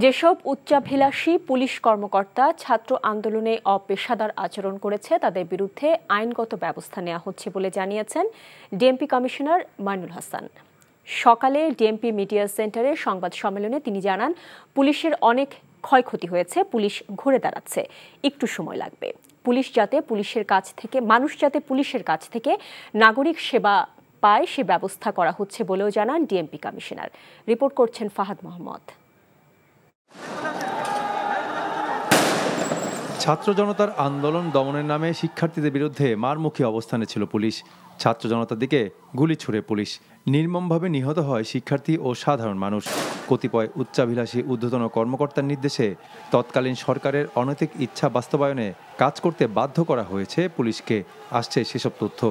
যেসব উচ্চাভিলাষী পুলিশ কর্মকর্তা ছাত্র আন্দোলনে অপেশাদার আচরণ করেছে তাদের বিরুদ্ধে আইনগত ব্যবস্থা নেওয়া হচ্ছে বলে জানিয়েছেন ডিএমপি কমিশনার মাইনুল হাসান। সকালে ডিএমপি মিডিয়া সেন্টারে সংবাদ সম্মেলনে তিনি জানান, পুলিশের অনেক ক্ষয়ক্ষতি হয়েছে, পুলিশ ঘুরে দাঁড়াচ্ছে, একটু সময় লাগবে। মানুষ যাতে পুলিশের কাছ থেকে নাগরিক সেবা পায় সে ব্যবস্থা করা হচ্ছে বলেও জানান ডিএমপি কমিশনার। রিপোর্ট করছেন ফাহাদ মোহাম্মদ। ছাত্র জনতার আন্দোলন দমনের নামে শিক্ষার্থীদের বিরুদ্ধে মারমুখী অবস্থানে ছিল পুলিশ। ছাত্র জনতার দিকে গুলি ছুড়ে পুলিশ। নির্মমভাবে নিহত হয় শিক্ষার্থী ও সাধারণ মানুষ। কতিপয় উচ্চাভিলাষী ঊর্ধ্বতন কর্মকর্তার নির্দেশে তৎকালীন সরকারের অনৈতিক ইচ্ছা বাস্তবায়নে কাজ করতে বাধ্য করা হয়েছে পুলিশকে, আসছে সেসব তথ্য।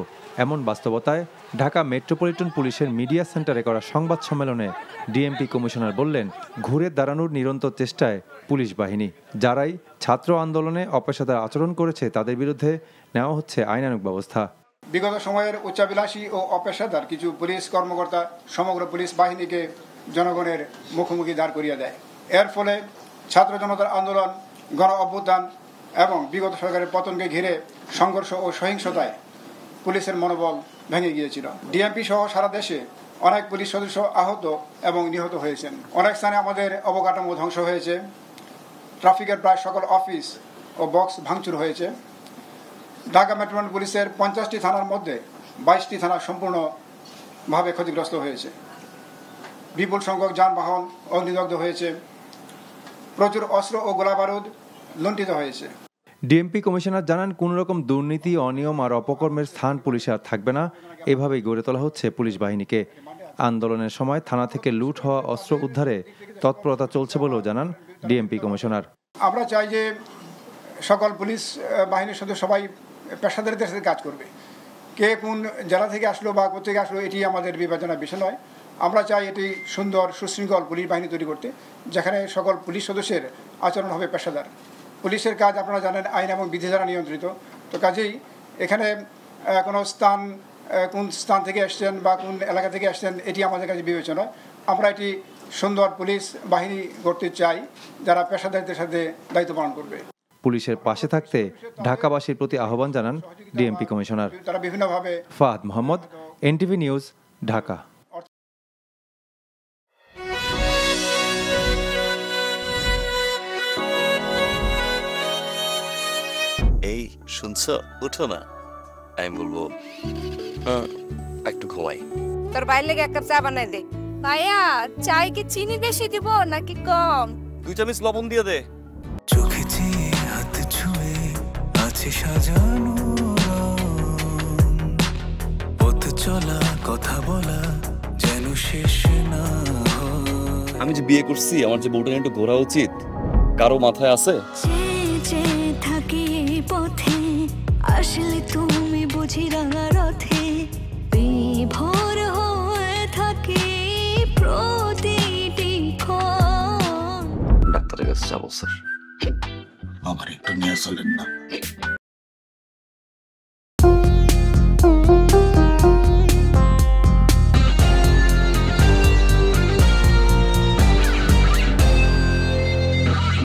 এমন বাস্তবতায় ঢাকা মেট্রোপলিটন পুলিশের মিডিয়া সেন্টারে করা সংবাদ সম্মেলনে ডিএমপি কমিশনার বললেন, ঘুরে দাঁড়ানোর নিরন্তর চেষ্টায় পুলিশ বাহিনী। যারাই ছাত্র আন্দোলনে অপেশাদার আচরণ করেছে তাদের বিরুদ্ধে নেওয়া হচ্ছে আইনানুগ ব্যবস্থা। বিগত সময়ের উচ্চাভিলাষী ও অপেশাদার কিছু পুলিশ কর্মকর্তা সমগ্র পুলিশ বাহিনীকে জনগণের মুখোমুখি দাঁড় করিয়ে দেয়। এর ফলে ছাত্র জনতার আন্দোলন, গণ অভ্যুত্থান এবং বিগত সরকারের পতনকে ঘিরে সংঘর্ষ ও সহিংসতায় পুলিশের মনোবল ভেঙে গিয়েছিল। ডিএমপি সহ সারা দেশে অনেক পুলিশ সদস্য আহত এবং নিহত হয়েছেন। অনেক স্থানে আমাদের অবকাঠামো ধ্বংস হয়েছে। ট্রাফিকের প্রায় সকল অফিস ও বক্স ভাঙচুর হয়েছে। ঢাকা মেট্রোপলিটন পুলিশের 50টি থানার মধ্যে 22টি থানা সম্পূর্ণভাবে ক্ষতিগ্রস্ত হয়েছে। বিপুল সংখ্যক যানবাহন অগ্নিদগ্ধ হয়েছে। প্রচুর অস্ত্র ও গোলাবারুদ লুণ্ঠিত হয়েছে। ডিএমপি কমিশনার জানান, কোন রকম দুর্নীতি, অনিয়ম আর অপকর্মের স্থান পুলিশে আর থাকবে না। এভাবেই গড়ে তোলা হচ্ছে পুলিশ বাহিনীকে। আন্দোলনের সময় থানা থেকে লুট হওয়া অস্ত্র উদ্ধারে তৎপরতা চলছে বলেও জানান ডিএমপি কমিশনার। আমরা চাই যে সকল পুলিশ বাহিনীর সদস্য সবাই পেশাদারিত্বের সাথে কাজ করবে। কে কোন জেলা থেকে আসলো বা কোথেকে আসলো এটি আমাদের বিবেচনার বিষয় নয়। আমরা চাই এটি সুন্দর সুশৃঙ্খল পুলিশ বাহিনী তৈরি করতে, যেখানে সকল পুলিশ সদস্যের আচরণ হবে পেশাদার। পুলিশের কাজ আপনারা জানেন আইন এবং বিধি দ্বারা নিয়ন্ত্রিত। তো কাজেই এখানে কোনো কোন স্থান থেকে আসছেন বা কোন এলাকা থেকে আসছেন এটি আমাদের কাছে বিবেচনা। আমরা এটি সুন্দর পুলিশ বাহিনী করতে চাই যারা পেশাদারিত্বের সাথে দায়িত্ব পালন করবে। পুলিশের পাশে থাকতে ঢাকাবাসীর প্রতি আহ্বান জানান ডিএমপি কমিশনার। তারা বিভিন্নভাবে। Fahad Mohammad, NTV news, Dhaka. এই শুনছো, উঠো না। আমি বলবো একটু ঘুমাই। তোর বাইরে লেগে এক কাপ চা বানাই দে। ভাইয়া, চাই কি চিনি বেশি দিব নাকি কম? 2 চামচ লবণ দিয়ে দে। চোখে হাত ছুঁয়ে আছে সাজানো, পথ চলা কথা বলা যেন শেষ না। আমি যে বিয়ে করছি, আমার যে বউটা একটু ঘোরা উচিত, কারো মাথায় আছে? থাকি পথে আসলে তুমি বুঝি রাঙা রথে বিভোর হয়ে থাকি প্রতিটি ক্ষণ। ডাক্তারের কাছে যাবো স্যার, আমার একটু নিয়ে চলেন না।